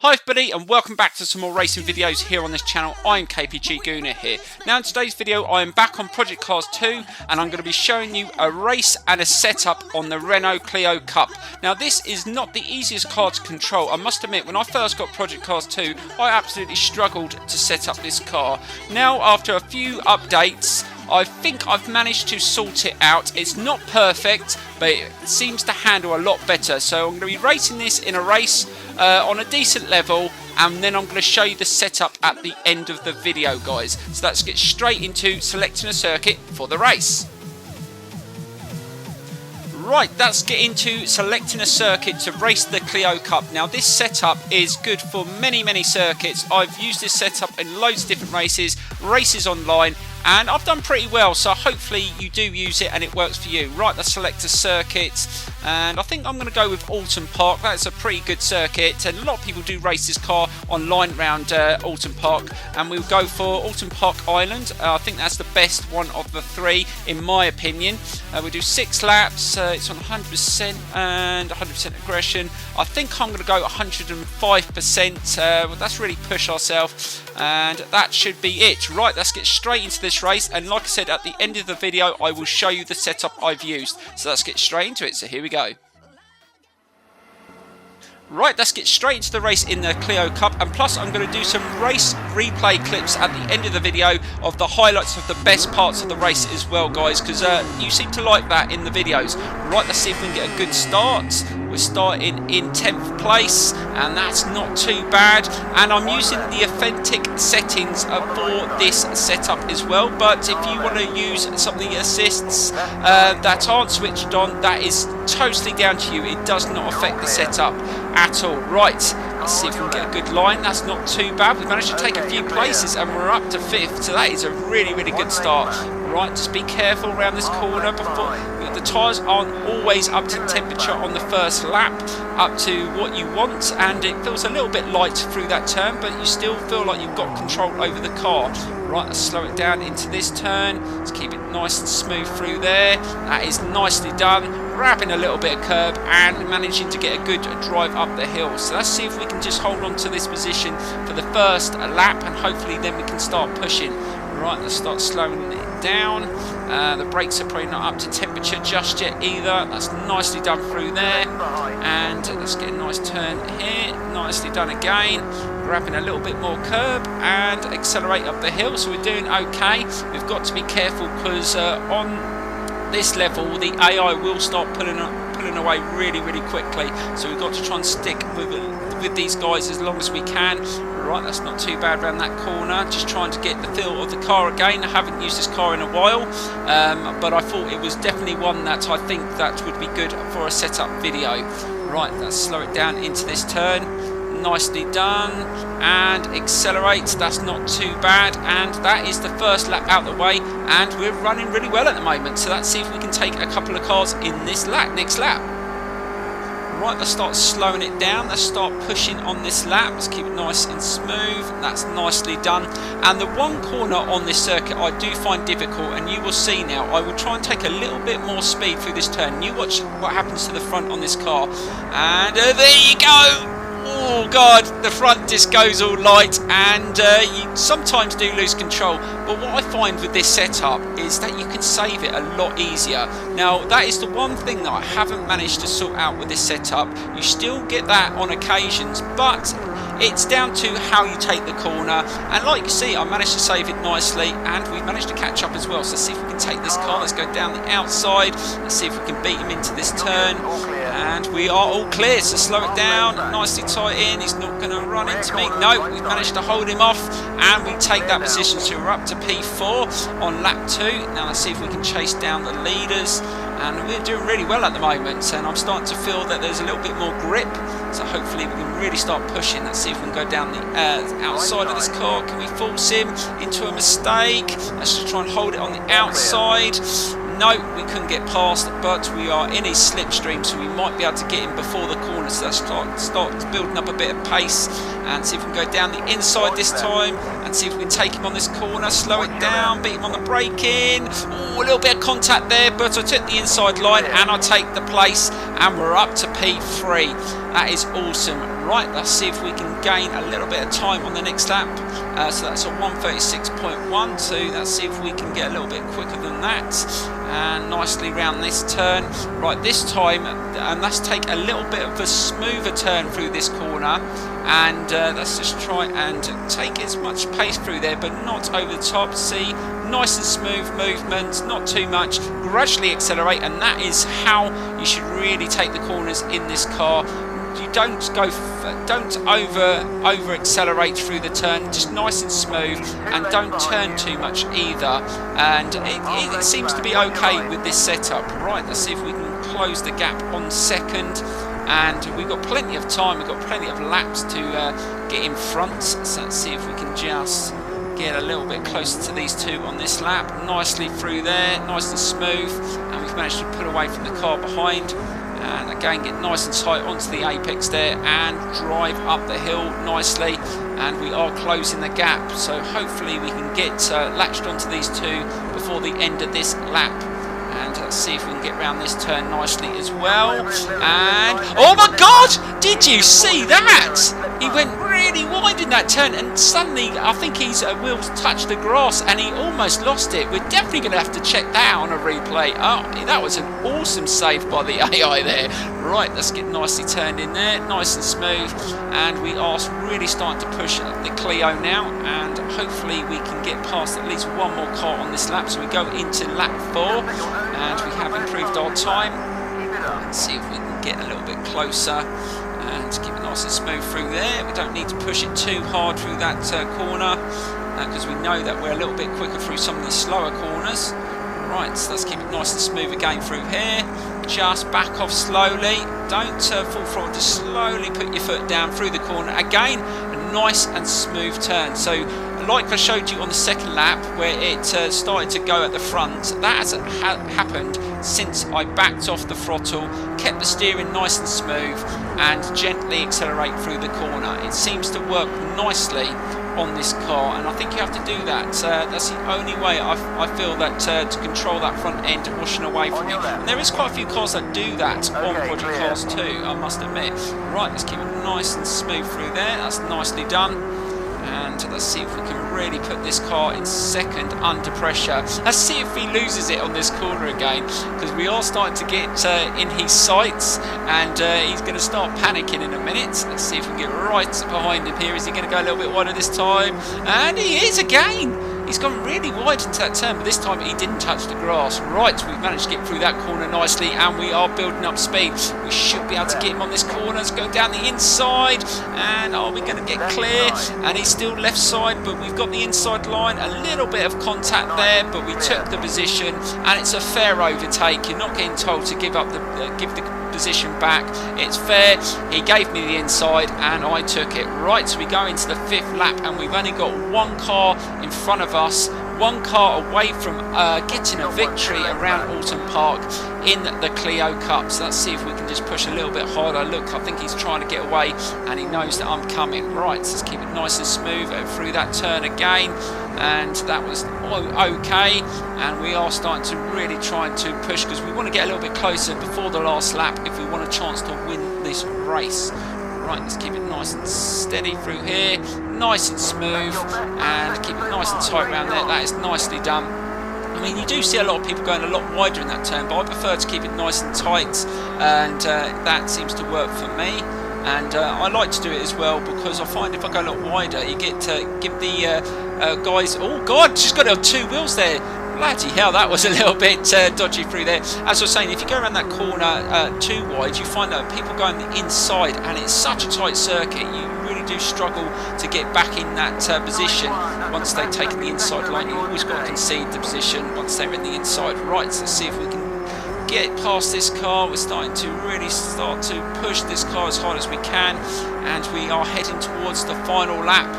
Hi everybody and welcome back to some more racing videos here on this channel. I'm KPG-GOONER here. Now in today's video I am back on Project Cars 2 and I'm going to be showing you a race and a setup on the Renault Clio Cup. Now this is not the easiest car to control. I must admit, when I first got Project Cars 2 I absolutely struggled to set up this car. Now after a few updates I think I've managed to sort it out. It's not perfect, but it seems to handle a lot better. So I'm going to be racing this in a race on a decent level, and then I'm going to show you the setup at the end of the video, guys. So let's get straight into selecting a circuit for the race. Right, let's get into selecting a circuit to race the Clio Cup. Now this setup is good for many circuits. I've used this setup in loads of different races online, and I've done pretty well, so hopefully you do use it and it works for you. Right, let's select a circuit, and I think I'm going to go with Alton Park. That's a pretty good circuit, and a lot of people do race this car online around Alton Park, and we'll go for Alton Park Island. I think that's the best one of the three in my opinion. We do 6 laps, it's on 100% and 100% aggression. I think I'm going to go 105%, well, that's really push ourselves, and that should be it. Right, let's get straight into this race, and like I said, at the end of the video I will show you the setup I've used. So let's get straight into it, so here we go. Right, let's get straight into the race in the Clio Cup, and plus I'm going to do some race replay clips at the end of the video of the highlights of the best parts of the race as well, guys, because you seem to like that in the videos. Right, let's see if we can get a good start. We're starting in 10th place, and that's not too bad, and I'm using the authentic settings for this setup as well, but if you want to use something that assists that aren't switched on, that is totally down to you. It does not affect the setup at all. Right, let's see if we can get a good line. That's not too bad. We've managed to take a few places and we're up to 5th, so that is a really good start. Right, just be careful around this corner. Before the tyres aren't always up to temperature on the first lap, up to what you want, and it feels a little bit light through that turn, but you still feel like you've got control over the car. Right, let's slow it down into this turn. Let's keep it nice and smooth through there. That is nicely done. Grabbing a little bit of curb and managing to get a good drive up the hill. So let's see if we can just hold on to this position for the first lap, and hopefully then we can start pushing. Right, let's start slowing it down. The brakes are probably not up to temperature just yet either. That's nicely done through there. And let's get a nice turn here. Nicely done again. Grabbing a little bit more curb and accelerate up the hill. So we're doing okay. We've got to be careful because on this level the AI will start pulling away really quickly. So we've got to try and stick with these guys as long as we can. Right, that's not too bad around that corner. Just trying to get the feel of the car again. I haven't used this car in a while, but I thought it was definitely one that I think that would be good for a setup video. Right, let's slow it down into this turn. Nicely done, and accelerate. That's not too bad, and that is the first lap out the way, and we're running really well at the moment. So let's see if we can take a couple of cars in this next lap. Right, let's start slowing it down. Let's start pushing on this lap. Let's keep it nice and smooth. That's nicely done. And the one corner on this circuit I do find difficult, and you will see now. I will try and take a little bit more speed through this turn. You watch what happens to the front on this car, and there you go. Oh god, the front just goes all light, and you sometimes do lose control. But what I find with this setup is that you can save it a lot easier. Now that is the one thing that I haven't managed to sort out with this setup. You still get that on occasions, but it's down to how you take the corner, and like you see I managed to save it nicely, and we've managed to catch up as well. So let's see if we can take this car. Let's go down the outside. Let's see if we can beat him into this turn, and we are all clear. So slow it down, nicely tight in. He's not going to run into me. No, we've managed to hold him off, and we take that position. So we're up to P4 on lap 2. Now let's see if we can chase down the leaders, and we're doing really well at the moment, and I'm starting to feel that there's a little bit more grip, so hopefully we can really start pushing. Let's see if we can go down the outside of this car. Can we force him into a mistake? Let's just try and hold it on the outside. No, we couldn't get past, but we are in his slipstream, so we might be able to get him before the corner. So let's start building up a bit of pace and see if we can go down the inside this time and see if we can take him on this corner, slow it down, beat him on the braking. Oh, a little bit of contact there, but I took the inside line and I take the place, and we're up to P3. That is awesome. Right, let's see if we can gain a little bit of time on the next lap. So that's a 1:36.12. Let's see if we can get a little bit quicker than that. And nicely round this turn. Right, this time, and let's take a little bit of a smoother turn through this corner. And let's just try and take as much pace through there, but not over the top. See, nice and smooth movement, not too much. Gradually accelerate, and that is how you should really take the corners in this car. You don't over accelerate through the turn, just nice and smooth, and don't turn too much either. And it seems to be okay with this setup. Right, let's see if we can close the gap on second. And we've got plenty of time, we've got plenty of laps to get in front. So let's see if we can just get a little bit closer to these two on this lap. Nicely through there, nice and smooth, and we've managed to pull away from the car behind. And again, get nice and tight onto the apex there and drive up the hill nicely. And we are closing the gap, so hopefully we can get latched onto these two before the end of this lap. And let's see if we can get around this turn nicely as well. And oh my God, did you see that? He went really wide in that turn, and suddenly I think his wheels touched the grass and he almost lost it. We're definitely going to have to check that on a replay. Oh, that was an awesome save by the AI there. Right, let's get nicely turned in there, nice and smooth. And we are really starting to push the Clio now, and hopefully we can get past at least one more car on this lap. So we go into lap 4, and we have improved our time. Let's see if we can get a little bit closer and keep it nice and smooth through there. We don't need to push it too hard through that corner, because we know that we're a little bit quicker through some of these slower corners. Right, so let's keep it nice and smooth again through here. Just back off slowly. Don't full throttle, just slowly put your foot down through the corner. Again, a nice and smooth turn. So like I showed you on the second lap where it started to go at the front, that hasn't happened since I backed off the throttle, kept the steering nice and smooth, and gently accelerate through the corner. It seems to work nicely on this car, and I think you have to do that. That's the only way I feel that to control that front end washing away from you. And there is quite a few cars that do that on project cars too, I must admit. Right, let's keep it nice and smooth through there. That's nicely done. And let's see if we can really put this car in second under pressure. Let's see if he loses it on this corner again, because we are starting to get in his sights, and he's going to start panicking in a minute. Let's see if we can get right behind him here. Is he going to go a little bit wider this time? And he is again. He's gone really wide into that turn, but this time he didn't touch the grass. Right, we've managed to get through that corner nicely, and we are building up speed. We should be able to get him on this corner. Let's go down the inside, and are we going to get clear? And he's still left side, but we've got the inside line. A little bit of contact there, but we took the position, and it's a fair overtake. You're not getting told to give the position back. It's fair. He gave me the inside and I took it. Right, so we go into the 5th lap, and we've only got one car in front of us, one car away from getting a victory around Alton Park in the Clio Cup. So let's see if we can just push a little bit harder. Look, I think he's trying to get away, and he knows that I'm coming. Right, so let's keep it nice and smooth through that turn again, and that was okay. And we are starting to really try to push, because we want to get a little bit closer before the last lap if we want a chance to win this race. Right, let's keep it nice and steady through here, nice and smooth, and keep it nice and tight around there. That is nicely done. I mean, you do see a lot of people going a lot wider in that turn, but I prefer to keep it nice and tight, and that seems to work for me. And I like to do it as well, because I find if I go a lot wider, you get to give the guys... Oh God, she's got it on 2 wheels there. Bloody hell, that was a little bit dodgy through there. As I was saying, if you go around that corner too wide, you find that people go on the inside, and it's such a tight circuit. You really do struggle to get back in that position once they've taken the inside line. You've always got to concede the position once they're in the inside. Right, so let's see if we can get past this car. We're starting to really start to push this car as hard as we can, and we are heading towards the final lap,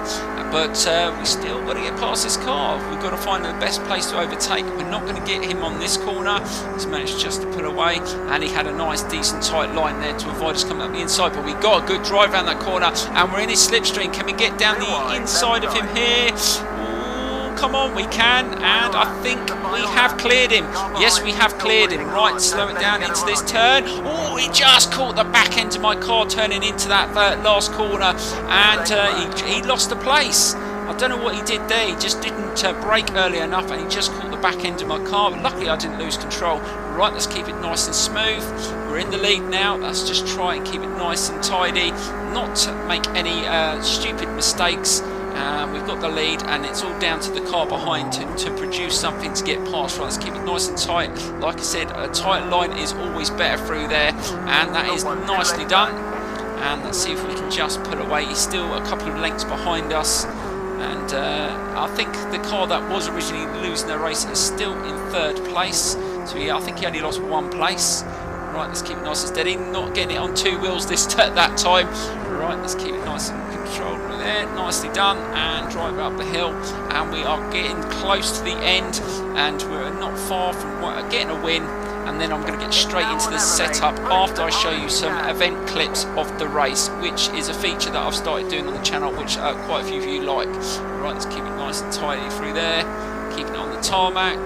but we still got to get past this car. We've got to find the best place to overtake. We're not going to get him on this corner. He's managed just to pull away, and he had a nice decent tight line there to avoid us coming up the inside, but we got a good drive around that corner, and we're in his slipstream. Can we get down the inside of him here? Ooh, come on, we can, and I think we have cleared him. Yes, we have cleared him. Right, slow it down into this turn. Oh, he just caught the back end of my car turning into that last corner, and he lost the place. I don't know what he did there. He just didn't brake early enough, and he just caught the back end of my car. But luckily, I didn't lose control. Right, let's keep it nice and smooth. We're in the lead now. Let's just try and keep it nice and tidy, not to make any stupid mistakes. We've got the lead, and it's all down to the car behind to produce something to get past. Right, let's keep it nice and tight. Like I said, a tight line is always better through there, and that is nicely done. And let's see if we can just pull away. He's still a couple of lengths behind us. And I think the car that was originally losing the race is still in third place. So yeah, I think he only lost one place. Right, let's keep it nice and steady. Not getting it on two wheels that time. Right, let's keep it nice and controlled there. Nicely done. And drive up the hill. And we are getting close to the end. And we're not far from getting a win. And then I'm going to get straight into the setup after I show you some event clips of the race, which is a feature that I've started doing on the channel, which quite a few of you like. Right, let's keep it nice and tidy through there, keeping it on the tarmac,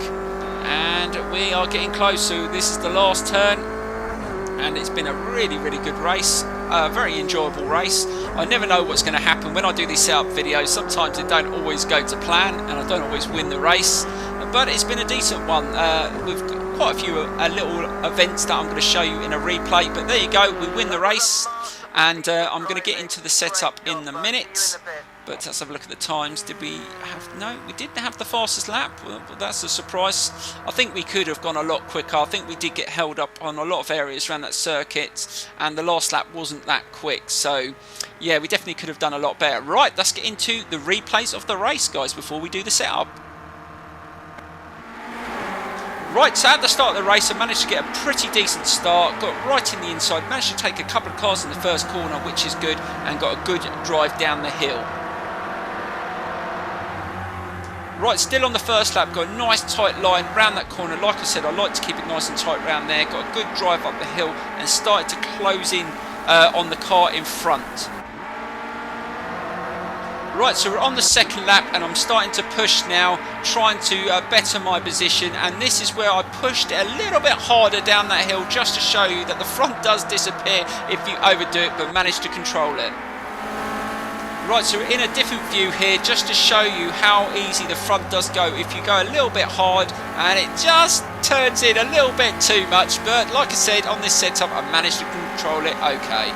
and we are getting close. So this is the last turn, and it's been a really good race, a very enjoyable race. I never know what's going to happen when I do these setup videos. Sometimes they don't always go to plan, and I don't always win the race, but it's been a decent one. We've got quite a few little events that I'm going to show you in a replay, but there you go, we win the race, and I'm going to get into the setup in a minute. But let's have a look at the times. Did we have... No, we didn't have the fastest lap. Well, that's a surprise. I think we could have gone a lot quicker. I think we did get held up on a lot of areas around that circuit, and the last lap wasn't that quick. So yeah, we definitely could have done a lot better. Right, let's get into the replays of the race, guys, before we do the setup. Right, so at the start of the race I managed to get a pretty decent start, got right in the inside, managed to take a couple of cars in the first corner, which is good, and got a good drive down the hill. Right, still on the first lap, got a nice tight line round that corner. Like I said, I like to keep it nice and tight round there, got a good drive up the hill, and started to close in on the car in front. Right, so we're on the second lap, and I'm starting to push now, trying to better my position, and this is where I pushed it a little bit harder down that hill just to show you that the front does disappear if you overdo it, but manage to control it. Right, so we're in a different view here just to show you how easy the front does go if you go a little bit hard, and it just turns in a little bit too much, but like I said, on this setup I managed to control it okay.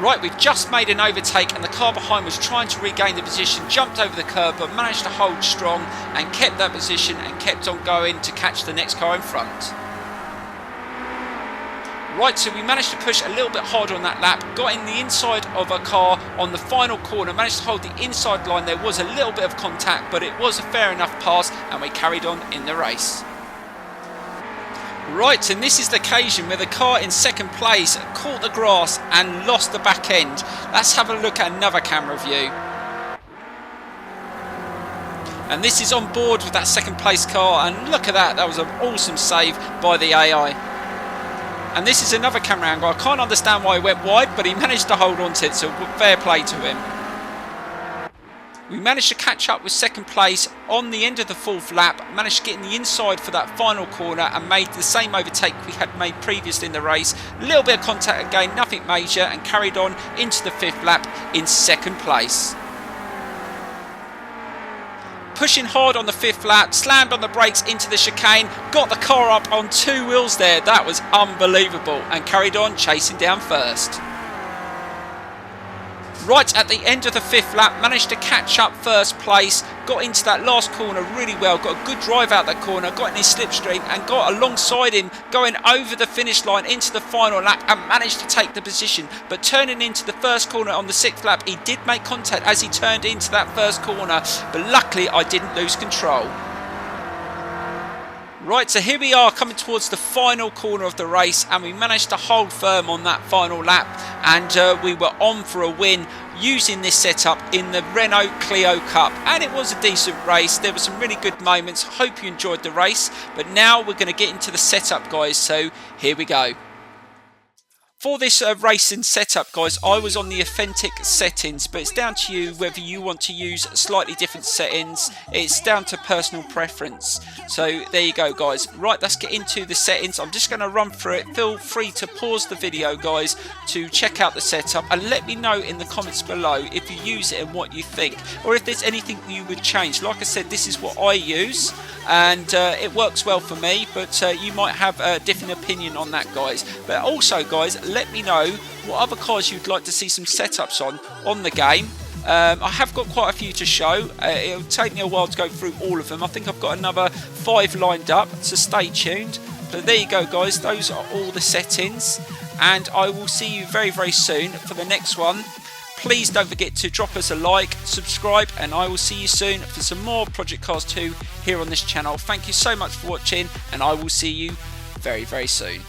Right, we've just made an overtake, and the car behind was trying to regain the position, jumped over the curb, but managed to hold strong and kept that position and kept on going to catch the next car in front. Right, so we managed to push a little bit harder on that lap, got in the inside of a car on the final corner, managed to hold the inside line. There was a little bit of contact, but it was a fair enough pass, and we carried on in the race. Right, and this is the occasion where the car in second place caught the grass and lost the back end. Let's have a look at another camera view. And this is on board with that second place car, and look at that, that was an awesome save by the AI. And this is another camera angle. I can't understand why he went wide, but he managed to hold on to it, so fair play to him. We managed to catch up with second place on the end of the fourth lap, managed to get in the inside for that final corner and made the same overtake we had made previously in the race. A little bit of contact again, nothing major, and carried on into the fifth lap in second place. Pushing hard on the fifth lap, slammed on the brakes into the chicane, got the car up on two wheels there. That was unbelievable, and carried on chasing down first. Right at the end of the fifth lap, managed to catch up first place, got into that last corner really well, got a good drive out that corner, got in his slipstream and got alongside him going over the finish line into the final lap and managed to take the position. But turning into the first corner on the sixth lap, he did make contact as he turned into that first corner, but luckily I didn't lose control. Right, so here we are coming towards the final corner of the race, and we managed to hold firm on that final lap, and we were on for a win using this setup in the Renault Clio Cup, and it was a decent race. There were some really good moments. Hope you enjoyed the race, but now we're going to get into the setup, guys, so here we go. For this racing setup, guys, I was on the authentic settings, but it's down to you whether you want to use slightly different settings. It's down to personal preference. So there you go, guys. Right, let's get into the settings. I'm just going to run through it. Feel free to pause the video, guys, to check out the setup and let me know in the comments below if you use it and what you think, or if there's anything you would change. Like I said, this is what I use, and it works well for me, but you might have a different opinion on that, guys. But also, guys, let me know what other cars you'd like to see some setups on the game. I have got quite a few to show. It'll take me a while to go through all of them. I think I've got another 5 lined up, so stay tuned. But there you go, guys, those are all the settings, and I will see you very, very soon for the next one. Please don't forget to drop us a like, subscribe, and I will see you soon for some more Project Cars 2 here on this channel. Thank you so much for watching, and I will see you very, very soon.